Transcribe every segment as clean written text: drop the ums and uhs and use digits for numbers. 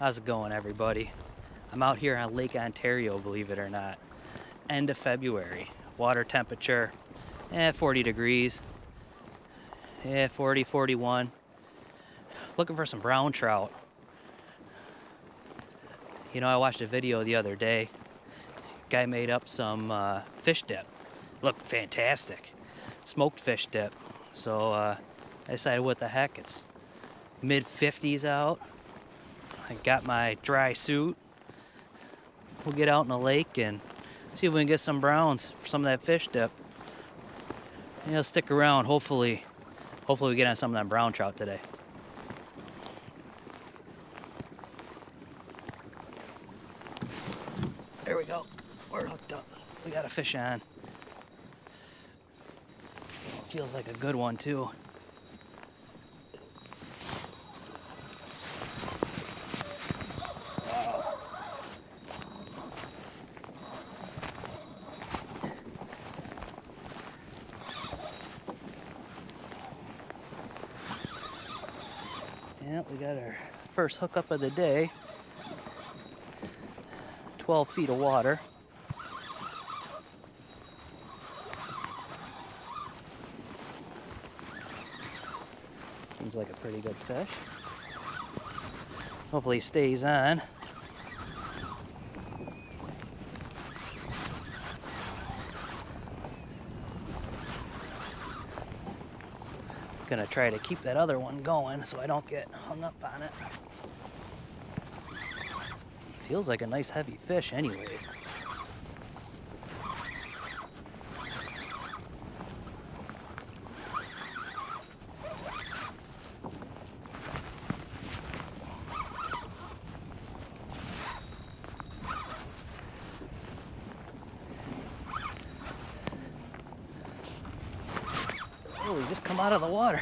How's it going, everybody? I'm out here on Lake Ontario, believe it or not. End of February. Water temperature, 40 degrees. 40, 41. Looking for some brown trout. You know, I watched a video the other day. Guy made up some fish dip. Looked fantastic. Smoked fish dip. So I decided, what the heck? It's mid 50s out. I got my dry suit. We'll get out in the lake and see if we can get some browns for some of that fish dip. You know, stick around. Hopefully we get on some of that brown trout today. There we go. We're hooked up. We got a fish on. Feels like a good one too. Yeah, we got our first hookup of the day. 12 feet of water. Seems like a pretty good fish. Hopefully he stays on. Gonna try to keep that other one going so I don't get hung up on it. Feels like a nice heavy fish anyways. Oh, we just come out of the water.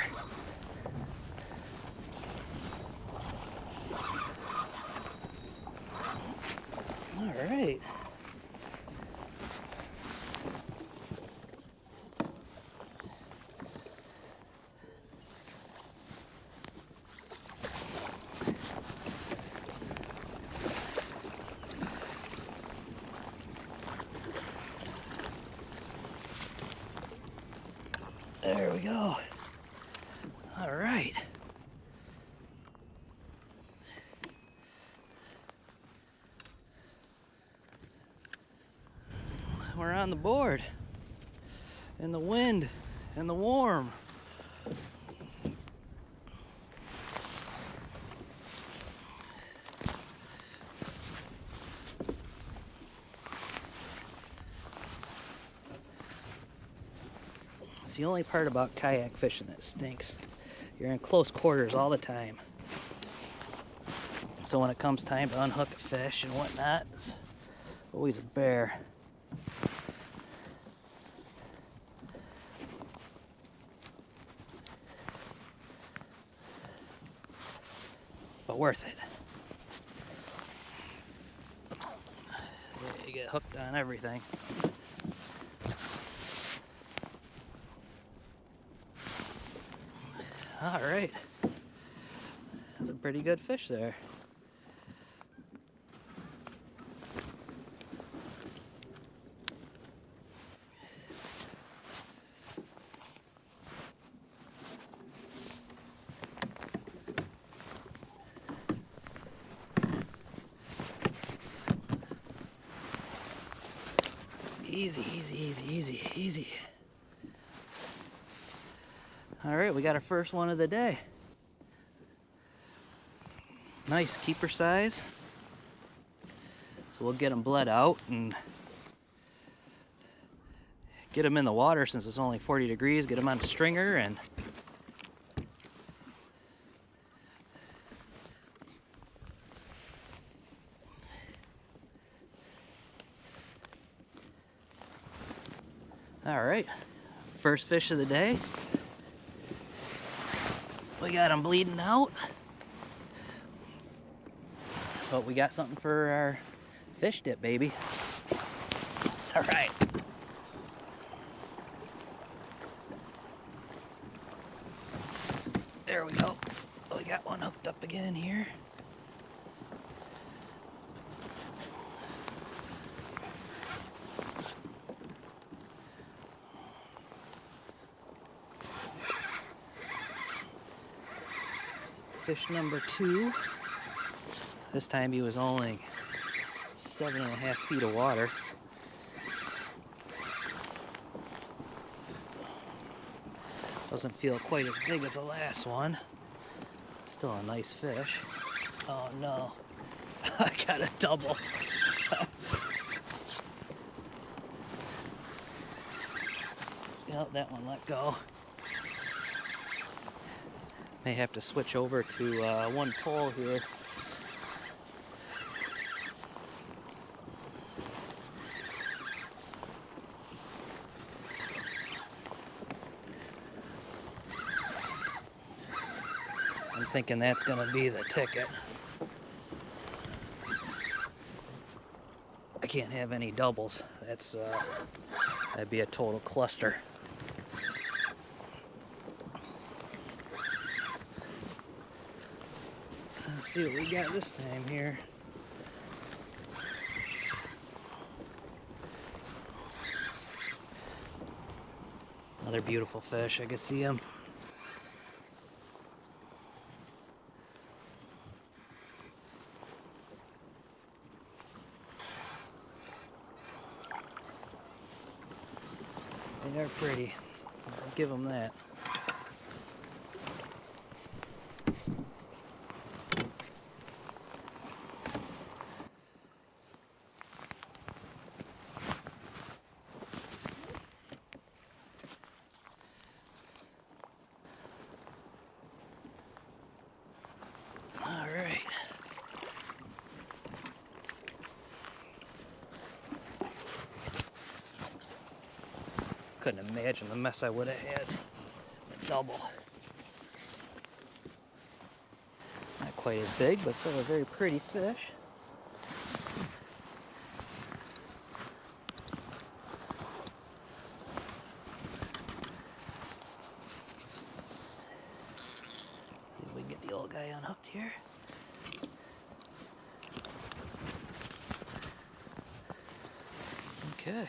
All right. There we go. All right. We're on the board. In the wind, in the warm. It's the only part about kayak fishing that stinks. You're in close quarters all the time. So when it comes time to unhook a fish and whatnot, it's always a bear. But worth it. You get hooked on everything. All right. That's a pretty good fish there. Easy, easy, easy, easy, easy. All right, we got our first one of the day. Nice keeper size. So we'll get them bled out and get them in the water since it's only 40 degrees. Get them on the stringer and all right, first fish of the day. We got them bleeding out. But we got something for our fish dip, baby. All right. There we go. We got one hooked up again here. Fish number 2. This time he was only 7.5 feet of water. Doesn't feel quite as big as the last one. Still a nice fish. Oh no, I got a double. Yep, that one let go. May have to switch over to one pole here. I'm thinking that's gonna be the ticket. I can't have any doubles. That'd be a total cluster. Let's see what we got this time here. Another beautiful fish. I can see him. They're pretty. I'll give them that. All right. Couldn't imagine the mess I would have had. A double. Not quite as big, but still a very pretty fish. See if we can get the old guy unhooked here. Okay.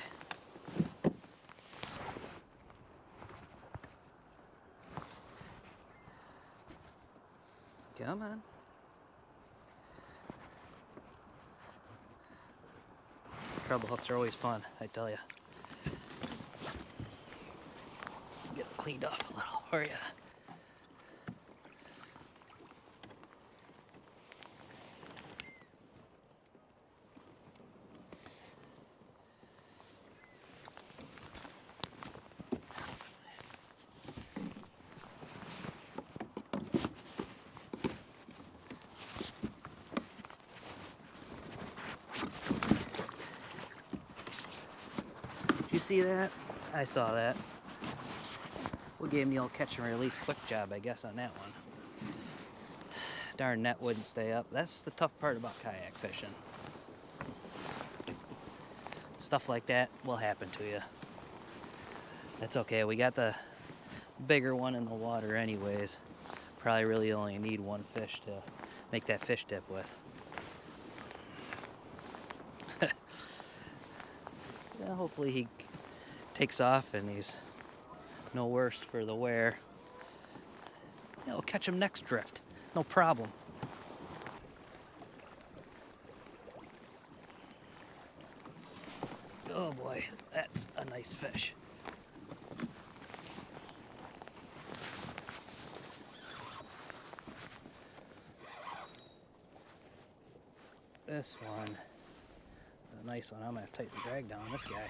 Come on. Treble hooks are always fun, I tell you. Get them cleaned up a little for you. Did you see that? I saw that. We gave him the old catch and release quick job, I guess, on that one. Darn net wouldn't stay up. That's the tough part about kayak fishing. Stuff like that will happen to you. That's okay. We got the bigger one in the water anyways. Probably really only need one fish to make that fish dip with. Yeah, hopefully he takes off and he's no worse for the wear. Yeah, we'll catch him next drift. No problem. Oh boy, that's a nice fish. This one, a nice one. I'm gonna have to tighten the drag down on this guy.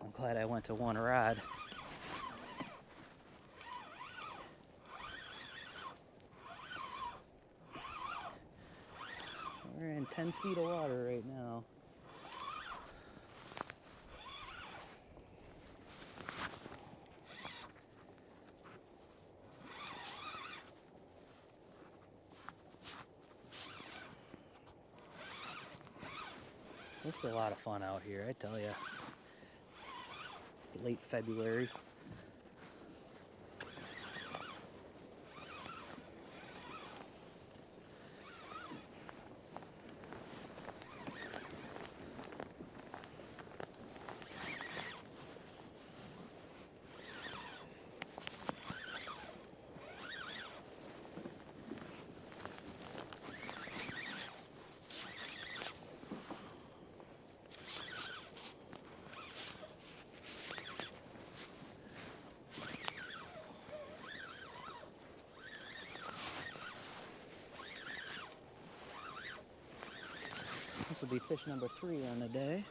I'm glad I went to one rod. We're in 10 feet of water right now. This is a lot of fun out here, I tell you. Late February. This will be fish number 3 on the day.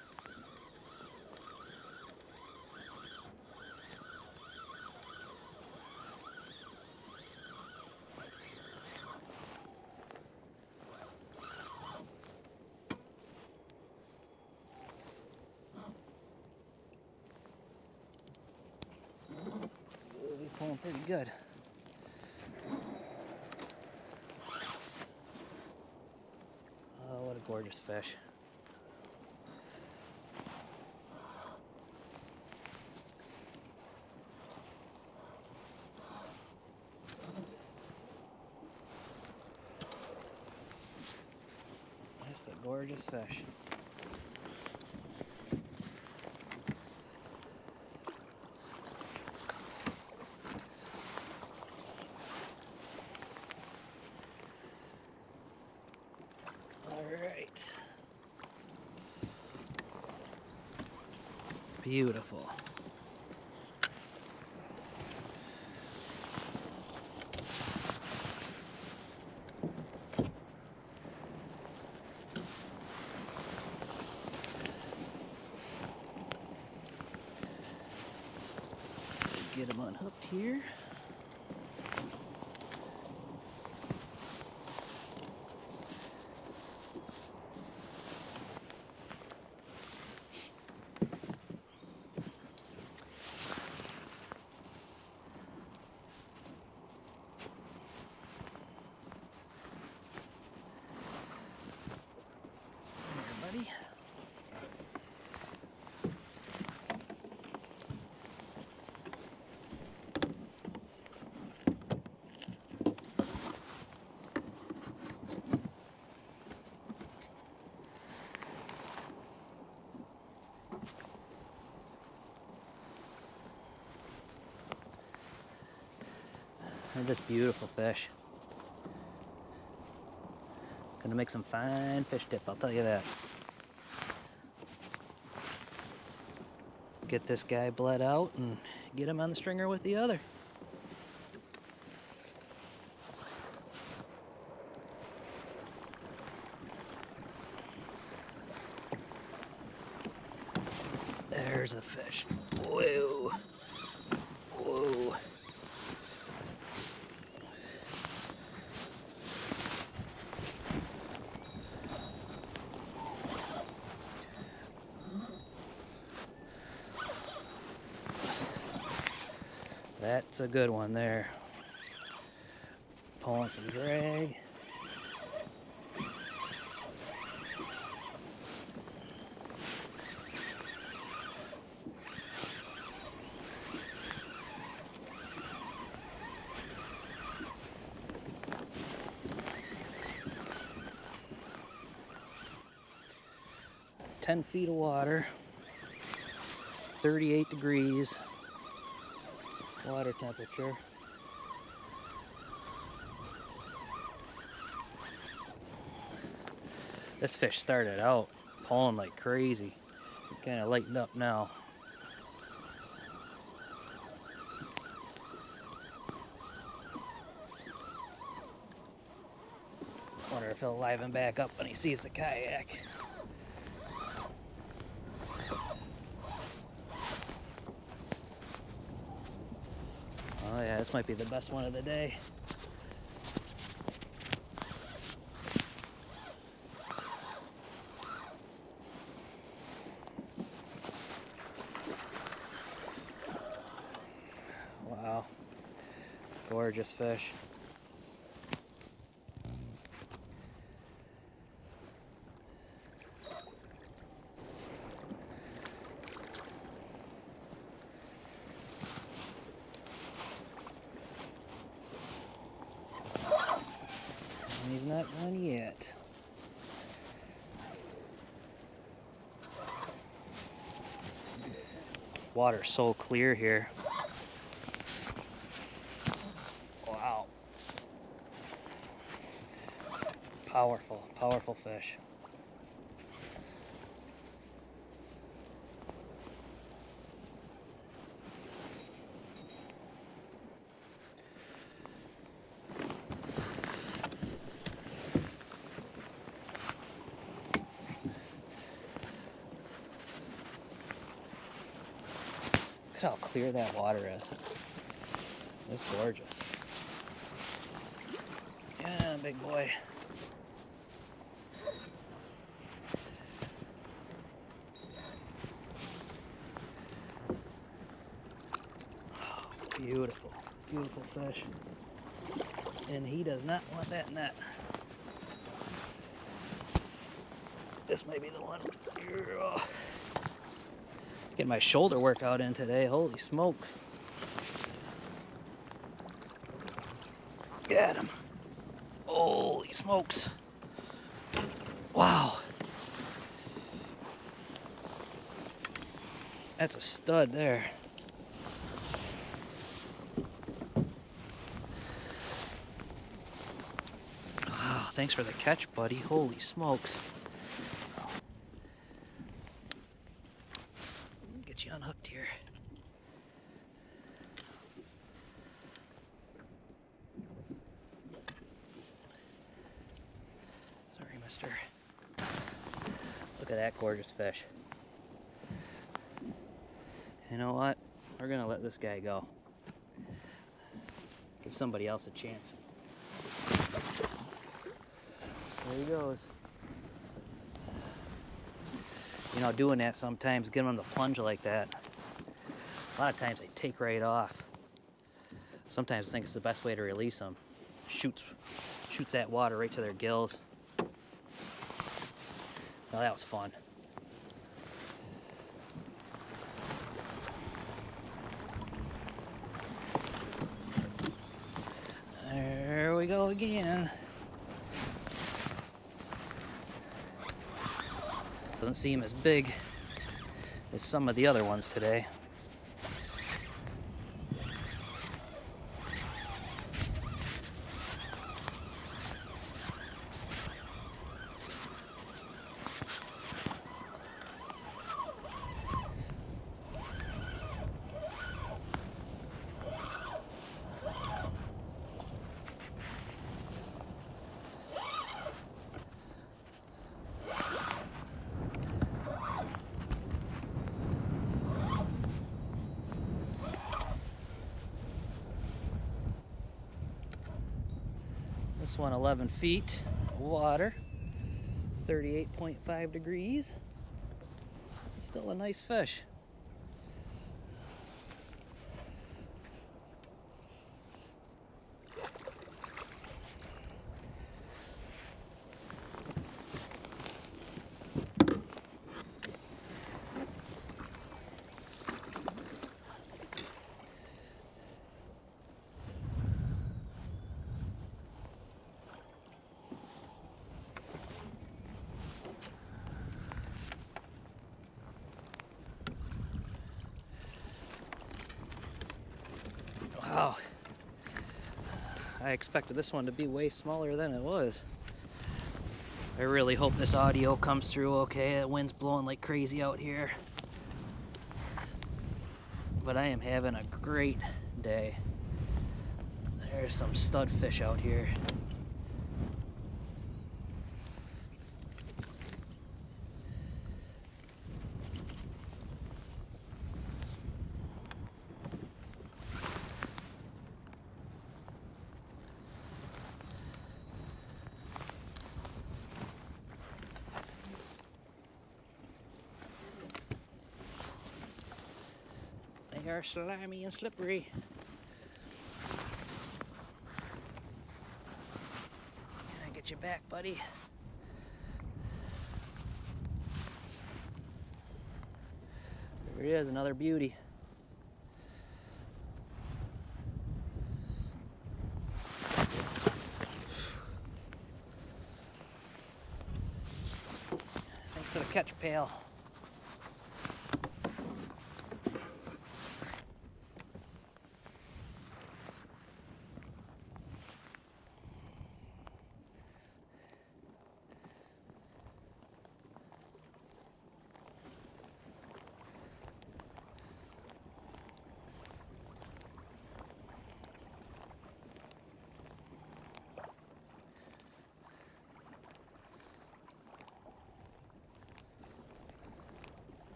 He's pulling pretty good. Oh, what a gorgeous fish. Just a gorgeous fish. All right. Beautiful. Get him unhooked here. There, buddy. They're just beautiful fish. Gonna make some fine fish dip, I'll tell you that. Get this guy bled out and get him on the stringer with the other. There's a fish. Whoa. Whoa. That's a good one there. Pulling some drag. "10 feet of water, 38 degrees water temperature. This fish started out pulling like crazy. Kind of lightened up now. Wonder if he'll liven back up when he sees the kayak. Oh yeah, this might be the best one of the day. Wow, gorgeous fish. He's not done yet. Water's so clear here. Wow. Powerful, powerful fish. at how clear that water is. It's gorgeous. Yeah, big boy. Oh, beautiful, beautiful fish. And he does not want that net. This might be the one. Getting my shoulder workout in today. Holy smokes. Got him. Holy smokes. Wow. That's a stud there. Wow, thanks for the catch, buddy. Holy smokes. Get you unhooked here. Sorry, mister. Look at that gorgeous fish. You know what? We're gonna let this guy go. Give somebody else a chance. There he goes. You know, doing that sometimes, getting them to plunge like that, a lot of times they take right off. Sometimes I think it's the best way to release them. Shoots that water right to their gills. Well, that was fun. There we go again. Doesn't seem as big as some of the other ones today. This one 11 feet water, 38.5 degrees. Still a nice fish. Wow, I expected this one to be way smaller than it was. I really hope this audio comes through okay. The wind's blowing like crazy out here. But I am having a great day. There's some stud fish out here. They are slimy and slippery. Can I get you back, buddy? There he is, another beauty. Thanks for the catch, pal.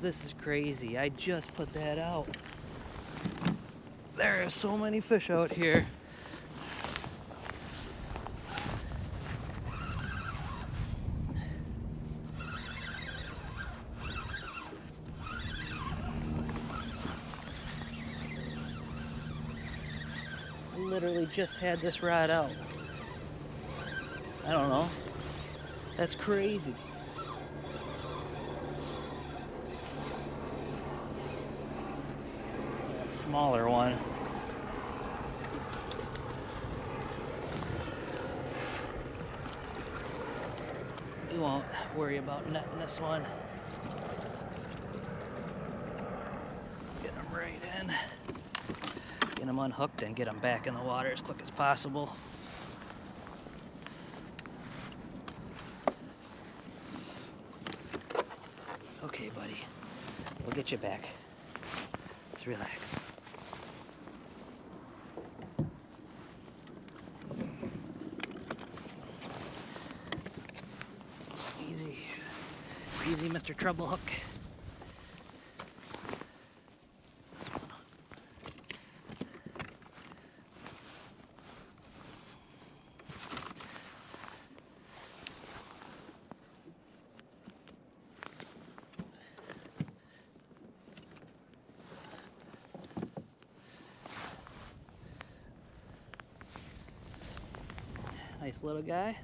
this is crazy. I just put that out. There are so many fish out here. I literally just had this rod out. I don't know. That's crazy. It's a smaller one. We won't worry about netting this one. Get them right in. Get them unhooked and get them back in the water as quick as possible. Okay, buddy. We'll get you back. Just relax. Easy. Easy, Mr. Troublehook. Nice little guy.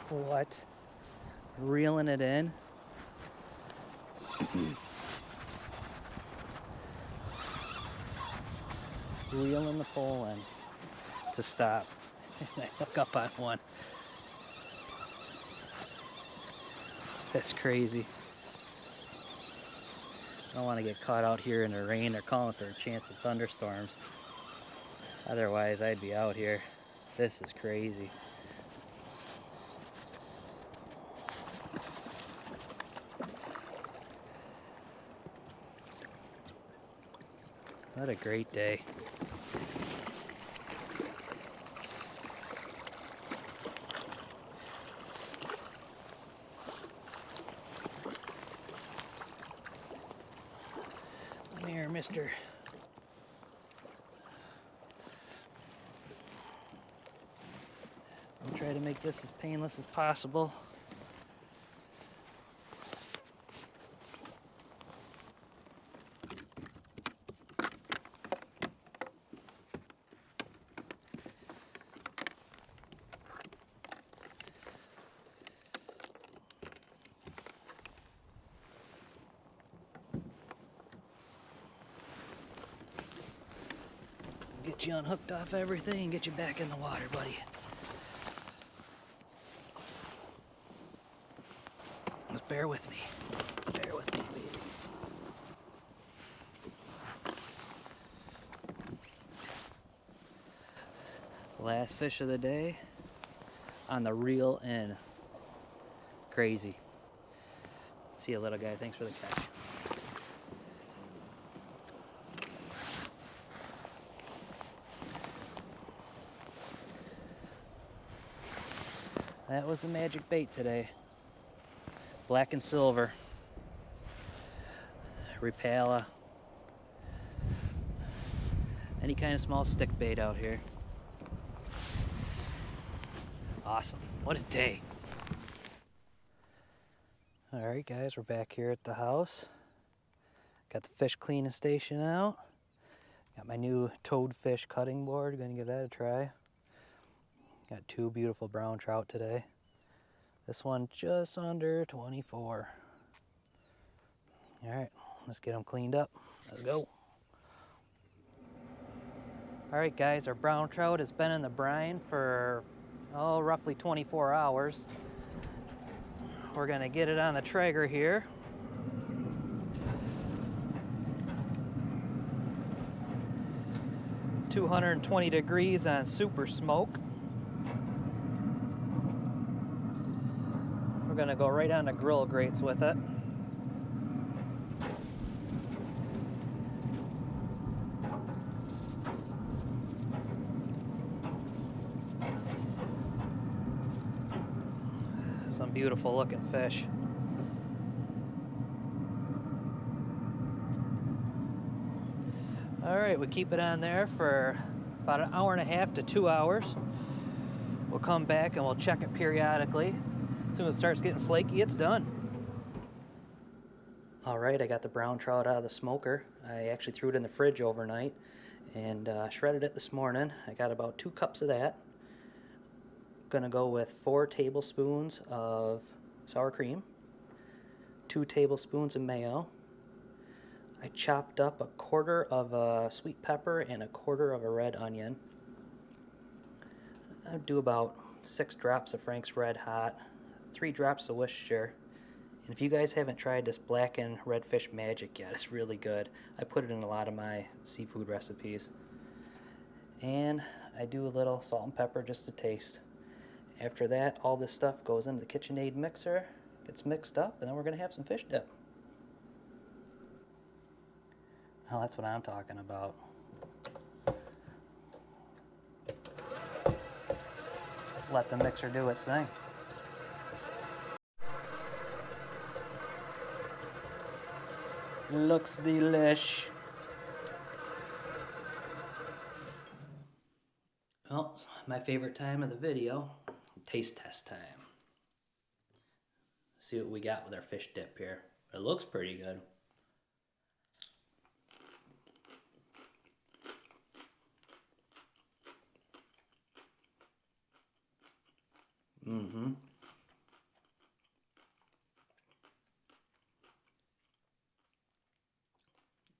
What? Reeling it in? Reeling the pole in to stop. And I hook up on one. That's crazy. I don't want to get caught out here in the rain. They're calling for a chance of thunderstorms. Otherwise, I'd be out here. This is crazy. What a great day. Come here, mister. I'll try to make this as painless as possible. Get you unhooked off everything and get you back in the water, buddy. Just bear with me. Bear with me, baby. Last fish of the day on the reel in. Crazy. See you, little guy. Thanks for the catch. That was the magic bait today. Black and silver. Rapala. Any kind of small stick bait out here. Awesome. What a day. Alright guys, we're back here at the house. Got the fish cleaning station out. Got my new toadfish cutting board. Gonna give that a try. Got two beautiful brown trout today. This one just under 24. All right, let's get them cleaned up. Let's go. All right, guys, our brown trout has been in the brine for, roughly 24 hours. We're gonna get it on the Traeger here. $220 degrees on super smoke. We're gonna go right on the grill grates with it. Some beautiful looking fish. All right, we keep it on there for about an hour and a half to 2 hours. We'll come back and we'll check it periodically. As soon as it starts getting flaky, it's done. All right, I got the brown trout out of the smoker. I actually threw it in the fridge overnight and shredded it this morning. I got about 2 cups of that. Gonna go with 4 tablespoons of sour cream, 2 tablespoons of mayo. I chopped up a quarter of a sweet pepper and a quarter of a red onion. I'd do about 6 drops of Frank's Red Hot, 3 drops of Worcestershire. And if you guys haven't tried this blackened redfish magic yet, it's really good. I put it in a lot of my seafood recipes. And I do a little salt and pepper just to taste. After that, all this stuff goes into the KitchenAid mixer, gets mixed up, and then we're going to have some fish dip. Well, that's what I'm talking about. Just let the mixer do its thing. Looks delish. Well, my favorite time of the video, taste test time. See what we got with our fish dip here. It looks pretty good. Mm-hmm.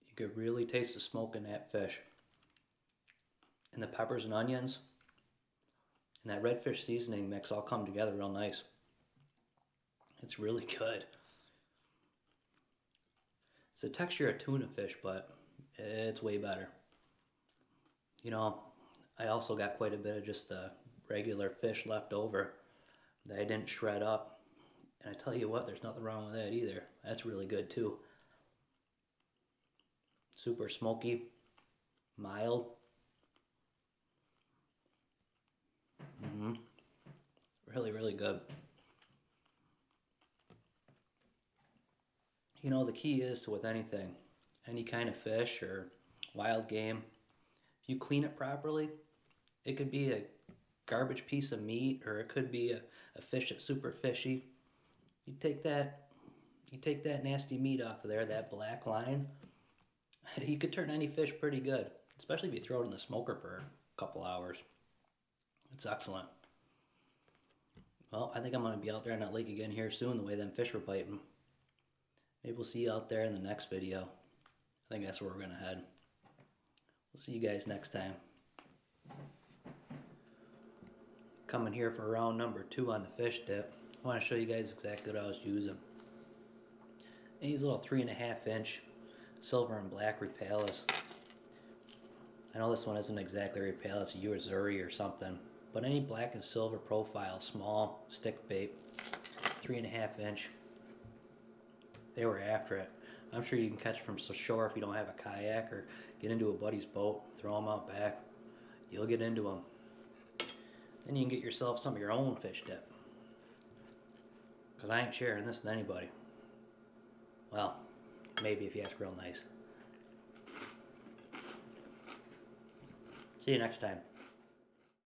You could really taste the smoke in that fish. And the peppers and onions and that redfish seasoning mix all come together real nice. It's really good. It's the texture of tuna fish, but it's way better. You know, I also got quite a bit of just the regular fish left over that I didn't shred up. And I tell you what, there's nothing wrong with that either. That's really good too. Super smoky, mild. Really, really good. You know, the key is to with anything, any kind of fish or wild game, if you clean it properly, it could be a garbage piece of meat or it could be a fish that's super fishy. You take that nasty meat off of there, that black line, you could turn any fish pretty good, especially if you throw it in the smoker for a couple hours. It's excellent. Well, I think I'm going to be out there on that lake again here soon, the way them fish were biting. Maybe we'll see you out there in the next video. I think that's where we're going to head. We'll see you guys next time. Coming here for round number 2 on the fish dip. I want to show you guys exactly what I was using. These little 3.5 inch silver and black Rapalas. I know this one isn't exactly Rapala, it's a Uazuri or something. But any black and silver profile, small stick bait, 3.5 inch, they were after it. I'm sure you can catch from shore if you don't have a kayak or get into a buddy's boat, throw them out back. You'll get into them. Then you can get yourself some of your own fish dip. Because I ain't sharing this with anybody. Well, maybe if you ask real nice. See you next time.